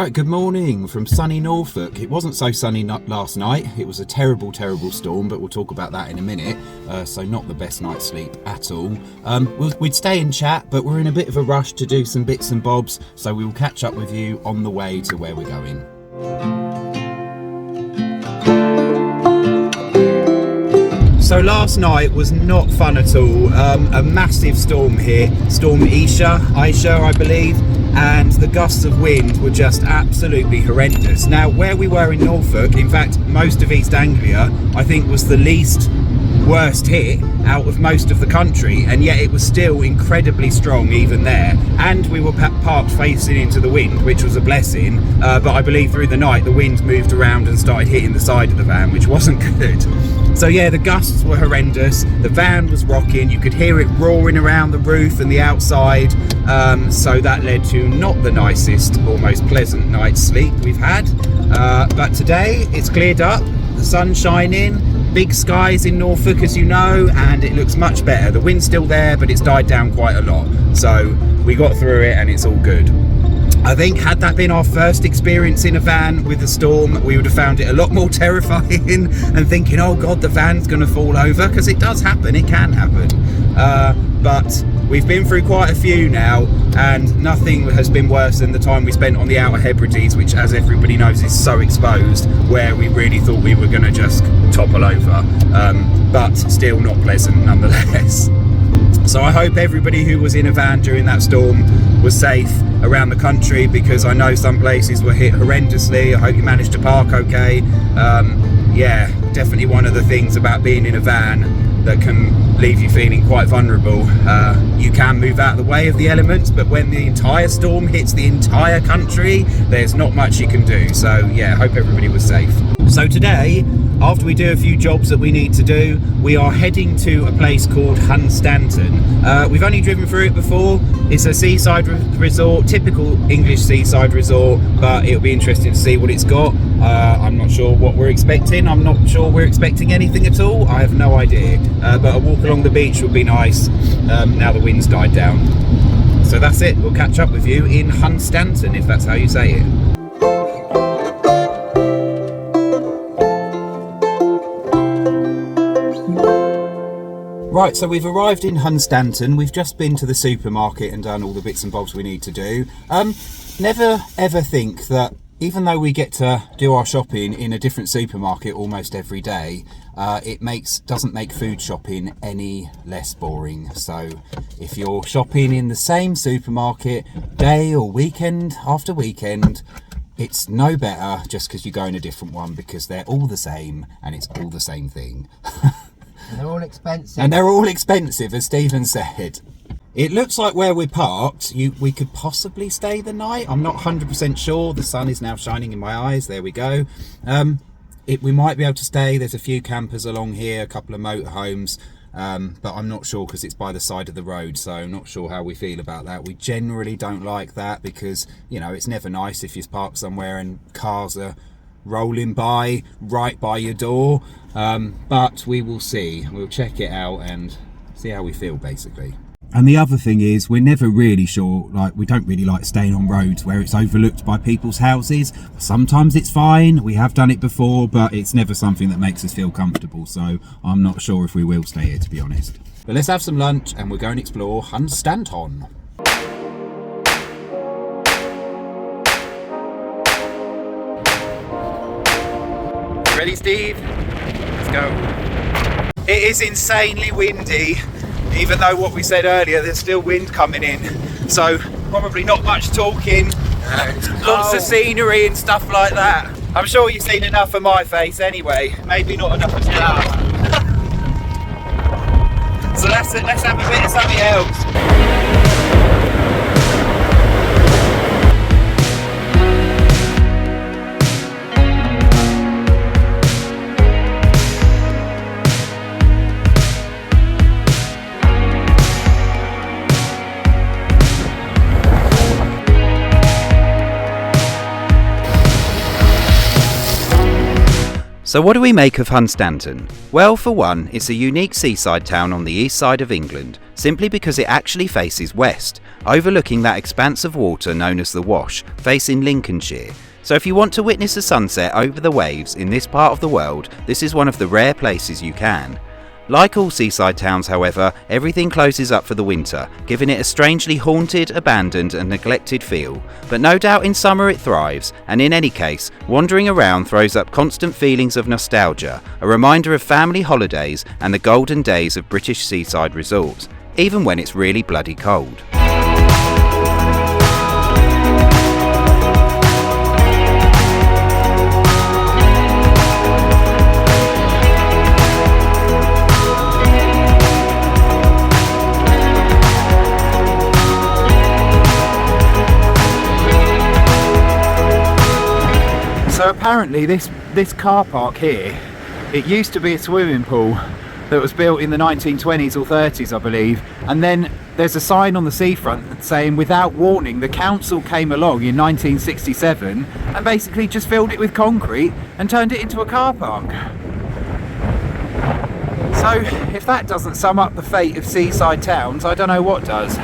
Right, good morning from sunny Norfolk. It wasn't so sunny last night. It was a terrible, terrible storm, but we'll talk about that in a minute. So not the best night's sleep at all. We'd stay and chat, but we're in a bit of a rush to do some bits and bobs, so we will catch up with you on the way to where we're going. So last night was not fun at all. A massive storm hit, Storm Aisha, I believe, and the gusts of wind were just absolutely horrendous. Now, where we were in Norfolk, in fact, most of East Anglia, I think was the least worst hit out of most of the country, and yet it was still incredibly strong even there, and we were parked facing into the wind, which was a blessing, but I believe through the night the wind moved around and started hitting the side of the van, which wasn't good. So yeah, the gusts were horrendous, the van was rocking, you could hear it roaring around the roof and the outside, so that led to not the nicest or most pleasant night's sleep we've had, but today it's cleared up, the sun's shining, big skies in Norfolk, as you know, and it looks much better. The wind's still there, but it's died down quite a lot, so we got through it and it's all good. I think had that been our first experience in a van with a storm, we would have found it a lot more terrifying and thinking, oh god, the van's going to fall over, because it does happen, it can happen. But we've been through quite a few now, and nothing has been worse than the time we spent on the Outer Hebrides, which, as everybody knows, is so exposed, where we really thought we were going to just topple over, but still not pleasant nonetheless. So I hope everybody who was in a van during that storm was safe around the country, because I know some places were hit horrendously. I hope you managed to park okay. Yeah, definitely one of the things about being in a van that can leave you feeling quite vulnerable. You can move out of the way of the elements, but when the entire storm hits the entire country, there's not much you can do. So yeah, I hope everybody was safe. So today, after we do a few jobs that we need to do, we are heading to a place called Hunstanton. We've only driven through it before. It's a seaside resort, typical English seaside resort, but it'll be interesting to see what it's got. I'm not sure what we're expecting. I'm not sure we're expecting anything at all. I have no idea. But a walk along the beach would be nice now the wind's died down. So that's it. We'll catch up with you in Hunstanton, if that's how you say it. Right, so we've arrived in Hunstanton. We've just been to the supermarket and done all the bits and bobs we need to do. Never ever think that even though we get to do our shopping in a different supermarket almost every day, it doesn't make food shopping any less boring. So if you're shopping in the same supermarket day or weekend after weekend, it's no better just because you go in a different one, because they're all the same and it's all the same thing. And they're all expensive. And they're all expensive, as Stephen said. It looks like where we're parked, we could possibly stay the night. I'm not 100% sure. The sun is now shining in my eyes. There we go. We might be able to stay. There's a few campers along here, a couple of motorhomes, but I'm not sure because it's by the side of the road, so I'm not sure how we feel about that. We generally don't like that because, you know, it's never nice if you park somewhere and cars are rolling by right by your door, but we will see. We'll check it out and see how we feel, basically. And the other thing is, we're never really sure, like, we don't really like staying on roads where it's overlooked by people's houses. Sometimes it's fine, we have done it before, but it's never something that makes us feel comfortable, so I'm not sure if we will stay here, to be honest. But let's have some lunch and we'll go and explore Hunstanton. Ready, Steve? Let's go. It is insanely windy, even though what we said earlier, there's still wind coming in. So probably not much talking, lots of scenery and stuff like that. I'm sure you've seen enough of my face anyway, maybe not enough of yours. So let's have a bit of something else. So what do we make of Hunstanton? Well, for one, it's a unique seaside town on the east side of England, simply because it actually faces west, overlooking that expanse of water known as the Wash, facing Lincolnshire. So if you want to witness a sunset over the waves in this part of the world, this is one of the rare places you can. Like all seaside towns, however, everything closes up for the winter, giving it a strangely haunted, abandoned and neglected feel. But no doubt in summer it thrives, and in any case, wandering around throws up constant feelings of nostalgia, a reminder of family holidays and the golden days of British seaside resorts, even when it's really bloody cold. So apparently this car park here, it used to be a swimming pool that was built in the 1920s or 30s, I believe, and then there's a sign on the seafront saying without warning the council came along in 1967 and basically just filled it with concrete and turned it into a car park. So if that doesn't sum up the fate of seaside towns, I don't know what does.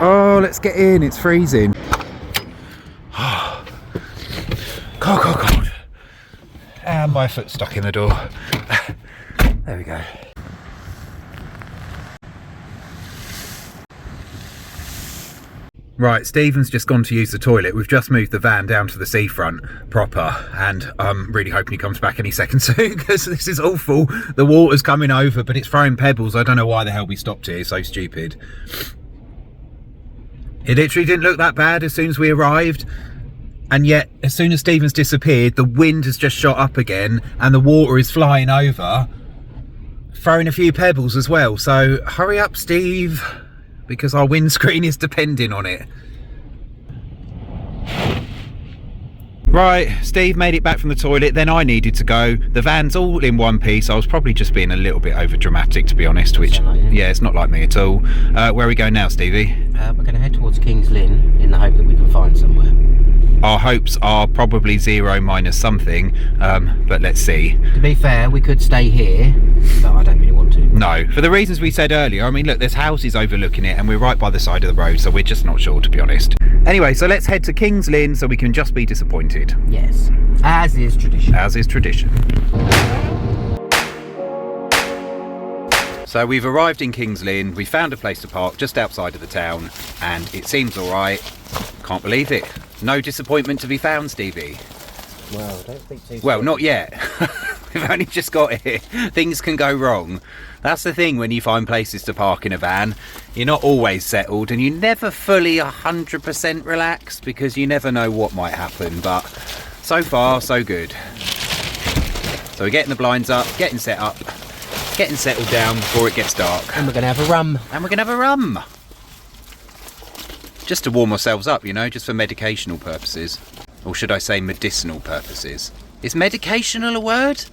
Oh, let's get in, it's freezing. Cold. And my foot's stuck in the door. There we go. Right, Stephen's just gone to use the toilet. We've just moved the van down to the seafront proper, and I'm really hoping he comes back any second soon because this is awful. The water's coming over, but it's throwing pebbles. I don't know why the hell we stopped here. It's so stupid. It literally didn't look that bad as soon as we arrived. And yet, as soon as Stephen's disappeared, the wind has just shot up again and the water is flying over, throwing a few pebbles as well. So hurry up, Steve, because our windscreen is depending on it. Right, Steve made it back from the toilet, then I needed to go. The van's all in one piece. I was probably just being a little bit over dramatic, to be honest, which, yeah, it's not like me at all. Where are we going now, Stevie? We're going to head towards King's Lynn in the hope that we can find somewhere. Our hopes are probably 0 minus something, but let's see. To be fair, we could stay here, but I don't really want to. No, for the reasons we said earlier. I mean, look, there's houses overlooking it and we're right by the side of the road, so we're just not sure, to be honest. Anyway, so let's head to King's Lynn so we can just be disappointed. Yes, as is tradition. As is tradition. So we've arrived in King's Lynn, we found a place to park just outside of the town, and it seems all right. Can't believe it. No disappointment to be found, Stevie. Well, don't think too Well, not yet. We've only just got here. Things can go wrong. That's the thing when you find places to park in a van. You're not always settled and you never fully 100% relaxed because you never know what might happen. But so far, so good. So we're getting the blinds up, getting set up, getting settled down before it gets dark. And we're going to have a rum. Just to warm ourselves up, you know, just for medicational purposes. Or should I say medicinal purposes? Is medicational a word?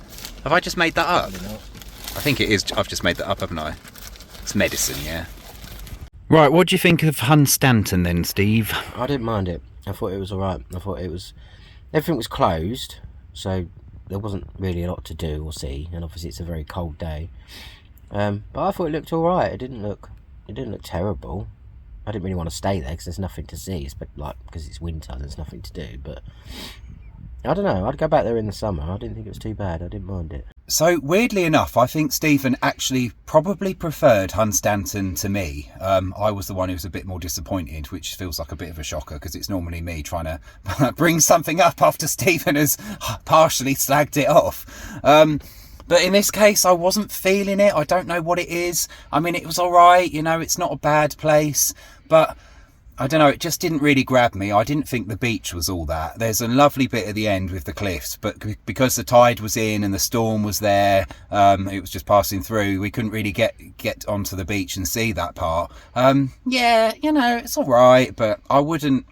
Have I just made that up? I think it is. I've just made that up, haven't I? It's medicine, yeah. Right, what do you think of Hunstanton then, Steve? I didn't mind it. I thought it was alright. I thought it was... Everything was closed, so there wasn't really a lot to do or see, and obviously it's a very cold day. But I thought it looked alright. It didn't look terrible. I didn't really want to stay there because there's nothing to see. It's because it's winter, there's nothing to do. But I don't know. I'd go back there in the summer. I didn't think it was too bad. I didn't mind it. So weirdly enough, I think Stephen actually probably preferred Hunstanton to me. I was the one who was a bit more disappointed, which feels like a bit of a shocker because it's normally me trying to bring something up after Stephen has partially slagged it off. But in this case, I wasn't feeling it. I don't know what it is. I mean, it was all right. You know, it's not a bad place. But I don't know, it just didn't really grab me. I didn't think the beach was all that. There's a lovely bit at the end with the cliffs. But because the tide was in and the storm was there, it was just passing through. We couldn't really get onto the beach and see that part. Yeah, you know, it's all right. But I wouldn't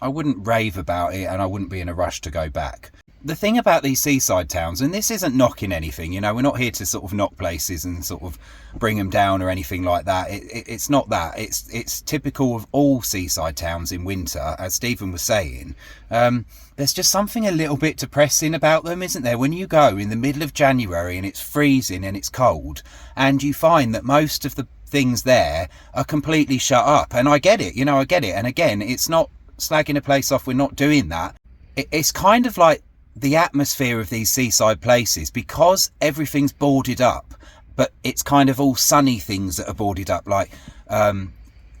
rave about it and I wouldn't be in a rush to go back. the thing about these seaside towns, and this isn't knocking anything, you know, we're not here to sort of knock places and sort of bring them down or anything like that. It's not that. It's typical of all seaside towns in winter, as Stephen was saying. There's just something a little bit depressing about them, isn't there? When you go in the middle of January and it's freezing and it's cold, and you find that most of the things there are completely shut up. And I get it, you know, I get it. And again, it's not slagging a place off, we're not doing that. It's kind of like the atmosphere of these seaside places, because everything's boarded up, but it's kind of all sunny things that are boarded up, like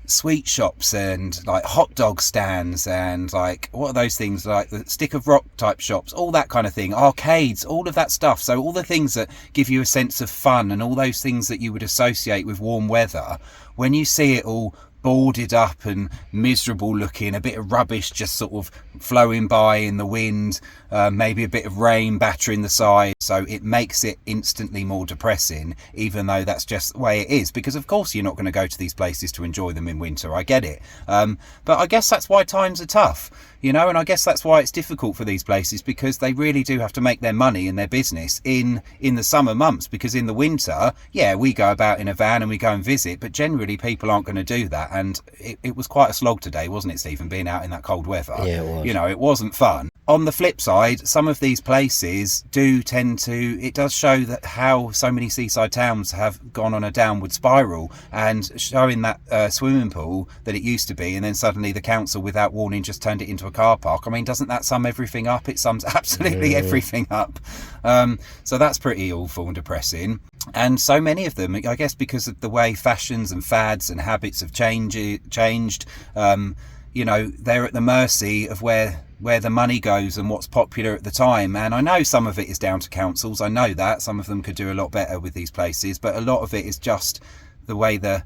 sweet shops and like hot dog stands and like, what are those things, like the stick of rock type shops, all that kind of thing, arcades, all of that stuff. So all the things that give you a sense of fun and all those things that you would associate with warm weather, when you see it all boarded up and miserable looking, a bit of rubbish just sort of flowing by in the wind, maybe a bit of rain battering the side, so it makes it instantly more depressing, even though that's just the way it is, because of course you're not going to go to these places to enjoy them in winter. I get it, but I guess that's why times are tough, you know, and I guess that's why it's difficult for these places, because they really do have to make their money and their business in the summer months, because in the winter, yeah, we go about in a van and we go and visit, but generally people aren't going to do that. And it was quite a slog today, wasn't it, Stephen, being out in that cold weather? Yeah, it was. You know, it wasn't fun. On the flip side, some of these places do tend to, it does show that how so many seaside towns have gone on a downward spiral, and showing that swimming pool that it used to be, and then suddenly the council without warning just turned it into a car park. I mean, doesn't that sum everything up? It sums absolutely everything up. So that's pretty awful and depressing. And so many of them, I guess because of the way fashions and fads and habits have changed, you know, they're at the mercy of where the money goes and what's popular at the time. And I know some of it is down to councils, I know that some of them could do a lot better with these places, but a lot of it is just the way the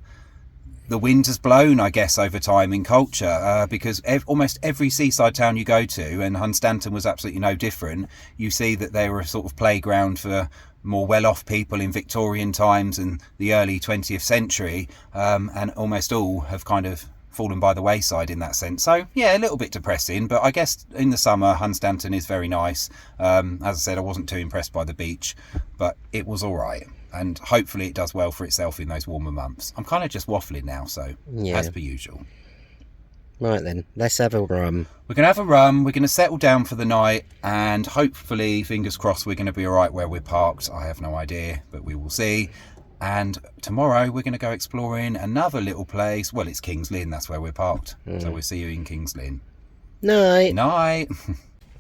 wind has blown, I guess, over time in culture, because almost every seaside town you go to, and Hunstanton was absolutely no different, you see that they were a sort of playground for more well-off people in Victorian times and the early 20th century, and almost all have kind of fallen by the wayside in that sense. So yeah, a little bit depressing, but I guess in the summer Hunstanton is very nice. As I said, I wasn't too impressed by the beach, but it was all right, and hopefully it does well for itself in those warmer months. I'm kind of just waffling now, so yeah, as per usual. Right then, let's have a rum. We're going to have a rum, we're going to settle down for the night, and hopefully, fingers crossed, we're going to be alright where we're parked. I have no idea, but we will see. And tomorrow we're going to go exploring another little place. Well, it's King's Lynn, that's where we're parked. So we'll see you in King's Lynn. Night. Night.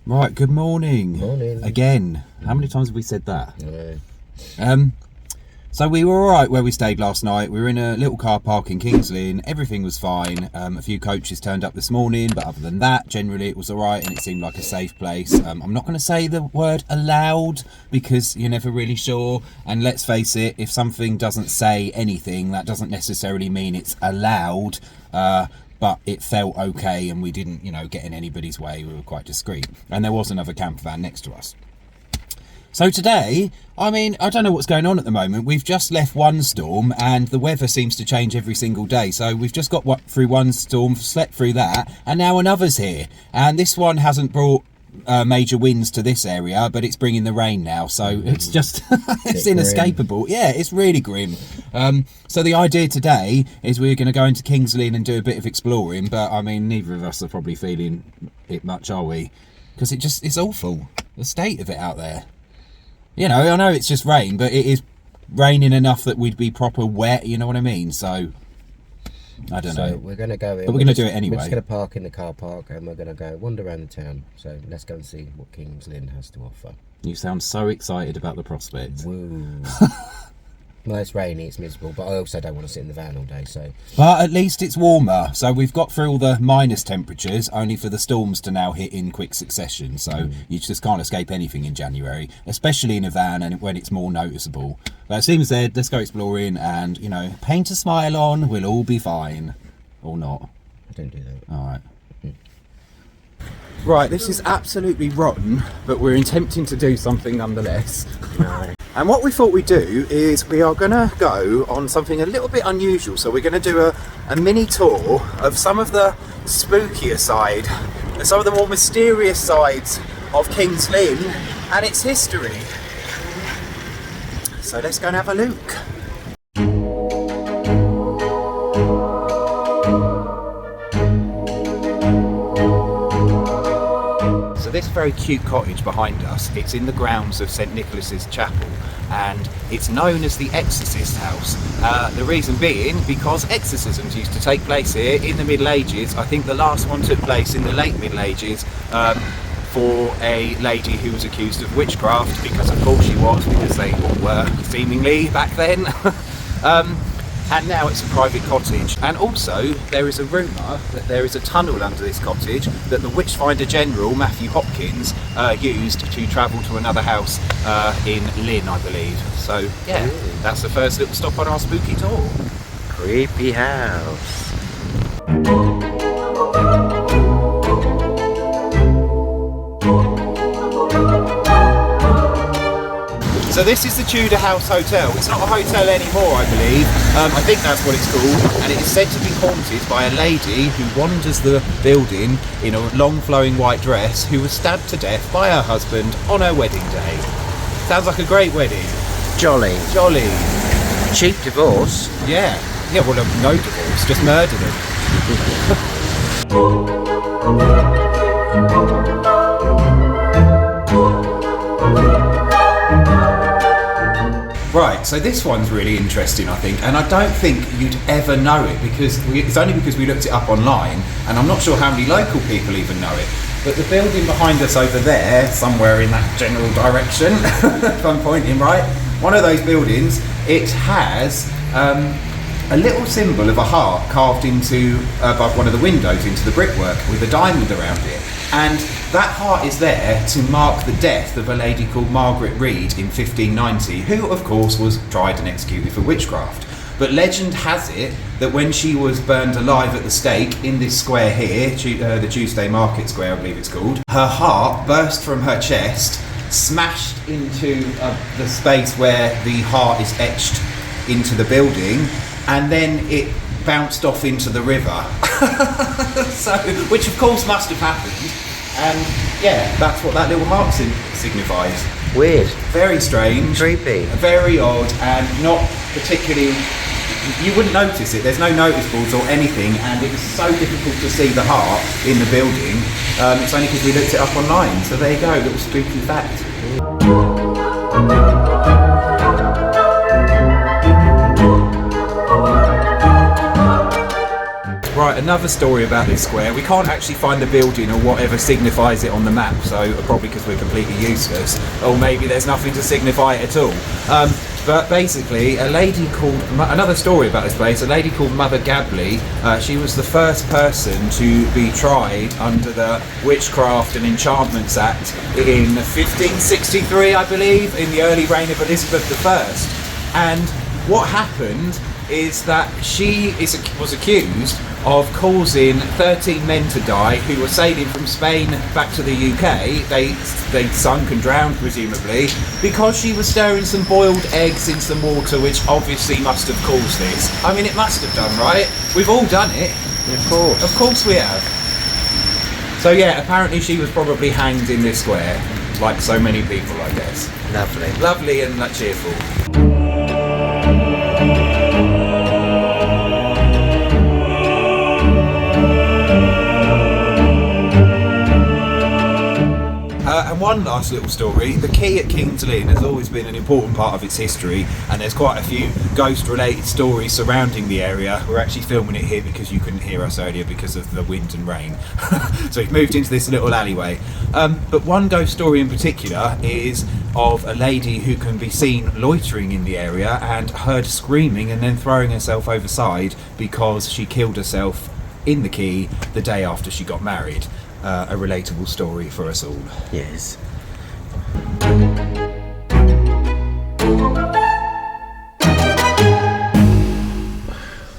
Right, good morning. Morning. Again. How many times have we said that? No. So we were alright where we stayed last night. We were in a little car park in King's Lynn. Everything was fine. A few coaches turned up this morning, but other than that, generally it was alright, and it seemed like a safe place. I'm not going to say the word allowed, because you're never really sure. And let's face it, if something doesn't say anything, that doesn't necessarily mean it's allowed. But it felt okay, and we didn't, you know, get in anybody's way. We were quite discreet. And there was another campervan next to us. So today, I mean, I don't know what's going on at the moment. We've just left one storm, and the weather seems to change every single day. So we've just got through one storm, slept through that, and now another's here. And this one hasn't brought major winds to this area, but it's bringing the rain now. So it's just, it's inescapable. Grim. Yeah, it's really grim. So the idea today is we're going to go into King's Lynn and do a bit of exploring. But I mean, neither of us are probably feeling it much, are we? Because it's awful, the state of it out there. You know, I know it's just rain, but it is raining enough that we'd be proper wet, you know what I mean? So, I don't know. So we're going to go in. But we're going to do it anyway. We're just going to park in the car park, and we're going to go wander around the town. So let's go and see what King's Lynn has to offer. You sound so excited about the prospect. Woo. Well, it's rainy, it's miserable, but I also don't want to sit in the van all day, so... But at least it's warmer, so we've got through all the minus temperatures, only for the storms to now hit in quick succession, so you just can't escape anything in January, especially in a van and when it's more noticeable. But as Stephen said, let's go exploring and, you know, paint a smile on, we'll all be fine. Or not. I don't do that. Alright. Right, this is absolutely rotten, but we're attempting to do something nonetheless. No. And what we thought we'd do is we are going to go on something a little bit unusual. So we're going to do a mini tour of some of the spookier side, and some of the more mysterious sides of King's Lynn and its history. So let's go and have a look. So this very cute cottage behind us, it's in the grounds of St Nicholas's Chapel, and it's known as the Exorcist House. The reason being because exorcisms used to take place here in the Middle Ages. I think the last one took place in the late Middle Ages for a lady who was accused of witchcraft, because of course she was, because they all were seemingly back then. And now it's a private cottage. And also there is a rumour that there is a tunnel under this cottage that the Witchfinder General Matthew Hopkins used to travel to another house in Lynn, I believe. So yeah, that's the first little stop on our spooky tour. Creepy house. So this is the Tudor House Hotel. It's not a hotel anymore, I believe. I think that's what it's called, and it is said to be haunted by a lady who wanders the building in a long flowing white dress, who was stabbed to death by her husband on her wedding day. Sounds like a great wedding. Jolly. Jolly. Cheap divorce. Yeah. Yeah, well, no divorce, just murder them. Right, so this one's really interesting, I think, and I don't think you'd ever know it, because it's only because we looked it up online, and I'm not sure how many local people even know it. But the building behind us over there, somewhere in that general direction, if I'm pointing right, one of those buildings, it has a little symbol of a heart carved into above one of the windows into the brickwork with a diamond around it. And that heart is there to mark the death of a lady called Margaret Reed in 1590, who of course was tried and executed for witchcraft. But legend has it that when she was burned alive at the stake in this square here, the Tuesday Market Square I believe it's called, her heart burst from her chest, smashed into the space where the heart is etched into the building, and then it bounced off into the river. So, which of course must have happened, and yeah, that's what that little heart signifies. Weird. Very strange. Creepy. Very odd, and not particularly, you wouldn't notice it, there's no notice boards or anything, and it was so difficult to see the heart in the building. It's only because we looked it up online, so there you go, little spooky fact. Right, another story about this square. We can't actually find the building or whatever signifies it on the map, so probably because we're completely useless, or maybe there's nothing to signify it at all. But basically, another story about this place, a lady called Mother Gabley, she was the first person to be tried under the Witchcraft and Enchantments Act in 1563, I believe, in the early reign of Elizabeth I. And what happened is that she was accused of causing 13 men to die who were sailing from Spain back to the UK. They sunk and drowned, presumably, because she was stirring some boiled eggs in some water, which obviously must have caused this. I mean, it must have done, right? We've all done it. Of course. Of course we have. So yeah, apparently she was probably hanged in this square, like so many people, I guess. Lovely. Lovely and cheerful. And one last little story, the quay at King's Lynn has always been an important part of its history, and there's quite a few ghost related stories surrounding the area. We're actually filming it here because you couldn't hear us earlier because of the wind and rain. So we've moved into this little alleyway. But one ghost story in particular is of a lady who can be seen loitering in the area and heard screaming and then throwing herself overside because she killed herself in the quay the day after she got married. A relatable story for us all. Yes.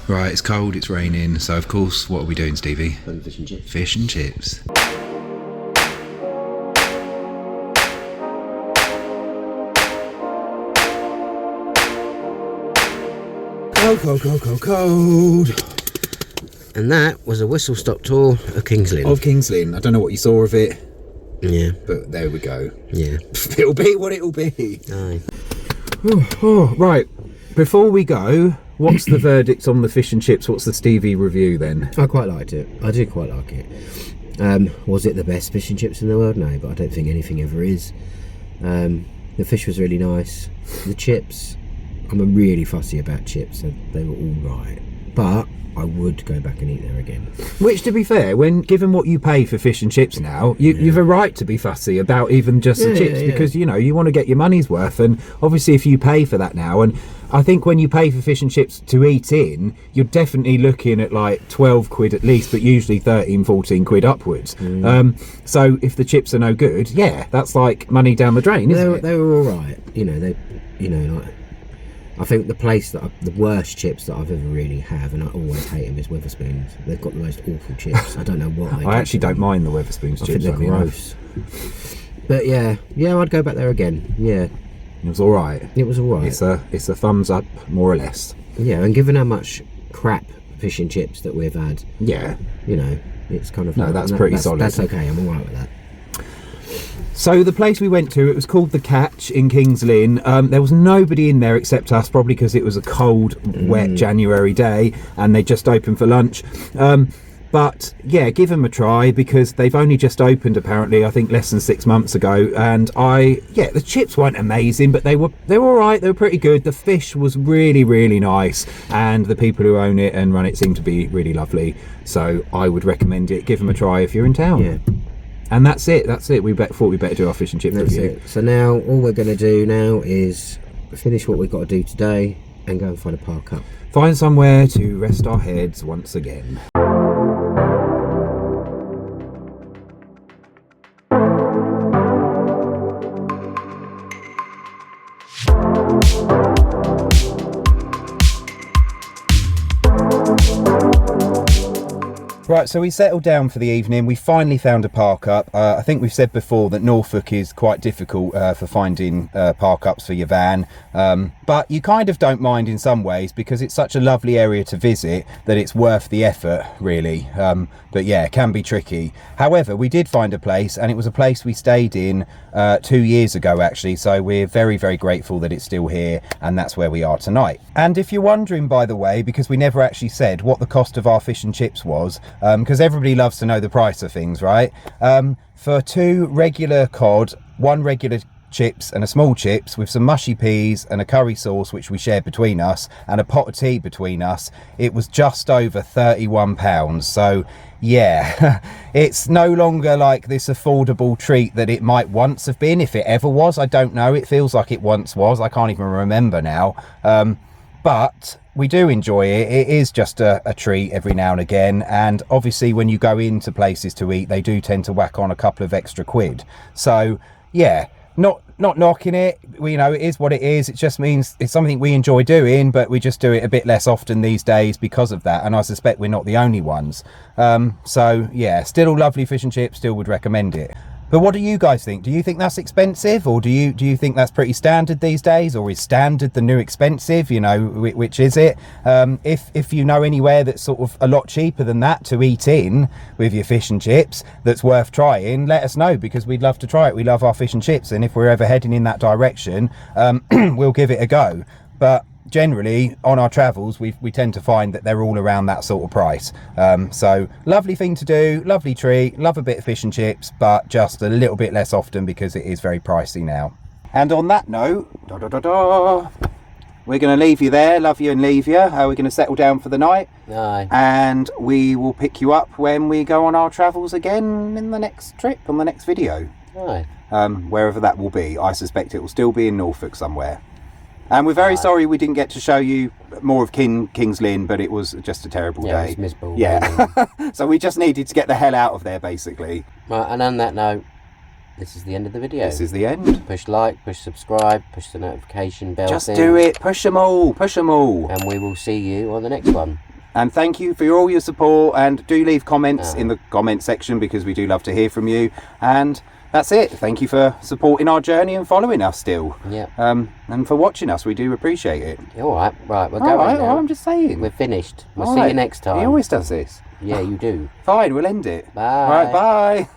Right, it's cold, it's raining, so of course, what are we doing, Stevie? Fish and chips. Fish and chips. Cold. And that was a whistle-stop tour of King's Lynn. Of King's Lynn. I don't know what you saw of it. Yeah. But there we go. Yeah. It'll be what it'll be. Aye. Oh, right. Before we go, what's the verdict on the fish and chips? What's the Stevie review then? I quite liked it. I did quite like it. Was it the best fish and chips in the world? No, but I don't think anything ever is. The fish was really nice. The chips, I'm really fussy about chips, so they were all right. But I would go back and eat there again. Which, to be fair, given what you pay for fish and chips now, you've a right to be fussy about even just the chips, because you want to get your money's worth, and obviously if you pay for that now, and I think when you pay for fish and chips to eat in, you're definitely looking at like 12 quid at least, but usually 13, 14 quid upwards. So if the chips are no good, that's like money down the drain, isn't it? They were all right. Like, I think the worst chips that I've ever really have, and I always hate them, is Weatherspoons. They've got the most awful chips. I don't know why. I actually don't mind the Weatherspoons chips. I think they're gross. But yeah, I'd go back there again. Yeah, it was all right. It was all right. It's a thumbs up, more or less. Yeah, and given how much crap fish and chips that we've had, it's kind of that's pretty solid. That's okay. I'm all right with that. So the place we went to, it was called The Catch in King's Lynn. There was nobody in there except us, probably because it was a cold, wet January day and they just opened for lunch. But yeah, give them a try, because they've only just opened apparently, I think less than 6 months ago. And the chips weren't amazing, but they were all right. They were pretty good. The fish was really, really nice, and the people who own it and run it seem to be really lovely. So I would recommend it. Give them a try if you're in town. Yeah. And that's it. We thought we'd better do our fish and chip review. It. So now all we're going to do now is finish what we've got to do today and go and find a park up. Find somewhere to rest our heads once again. Right, so we settled down for the evening. We finally found a park up. I think we've said before that Norfolk is quite difficult for finding park ups for your van, but you kind of don't mind in some ways, because it's such a lovely area to visit that it's worth the effort, really. But yeah, it can be tricky. However, we did find a place, and it was a place we stayed in 2 years ago actually, so we're very, very grateful that it's still here, and that's where we are tonight. And if you're wondering, by the way, because we never actually said what the cost of our fish and chips was, because everybody loves to know the price of things, right? For 2 regular cod, 1 regular chips and a small chips with some mushy peas and a curry sauce which we shared between us, and a pot of tea between us, it was just over £31. So yeah, it's no longer like this affordable treat that it might once have been, if it ever was. I don't know, it feels like it once was. I can't even remember now. But we do enjoy it. It is just a treat every now and again, and obviously when you go into places to eat, they do tend to whack on a couple of extra quid. So yeah, not knocking it, it is what it is. It just means it's something we enjoy doing, but we just do it a bit less often these days because of that, and I suspect we're not the only ones. So yeah, still lovely fish and chips, still would recommend it. But what do you guys think? Do you think that's expensive, or do you think that's pretty standard these days, or is standard the new expensive? Which is it? If you know anywhere that's sort of a lot cheaper than that to eat in with your fish and chips that's worth trying, let us know, because we'd love to try it. We love our fish and chips, and if we're ever heading in that direction, we'll give it a go. But generally on our travels we tend to find that they're all around that sort of price. So lovely thing to do, lovely treat, love a bit of fish and chips, but just a little bit less often because it is very pricey now. And on that note, we're going to leave you there, love you and leave you. We're going to settle down for the night. Aye. And we will pick you up when we go on our travels again in the next trip, on the next video. Aye. Wherever that will be. I suspect it will still be in Norfolk somewhere. And we're very sorry we didn't get to show you more of King's Lynn, but it was just a terrible day. Yeah, it was miserable. Yeah. So we just needed to get the hell out of there, basically. Right, and on that note, this is the end of the video. This is the end. Push like, push subscribe, push the notification bell Just thing. do it. Push them all. Push them all. And we will see you on the next one. And thank you for all your support. And do leave comments in the comment section, because we do love to hear from you. And that's it. Thank you for supporting our journey and following us still. Yeah. And for watching us. We do appreciate it. All right. Right, we're going now. I'm just saying. We're finished. We'll see you next time. He always does this. Yeah, you do. Fine, we'll end it. Bye. All right, bye.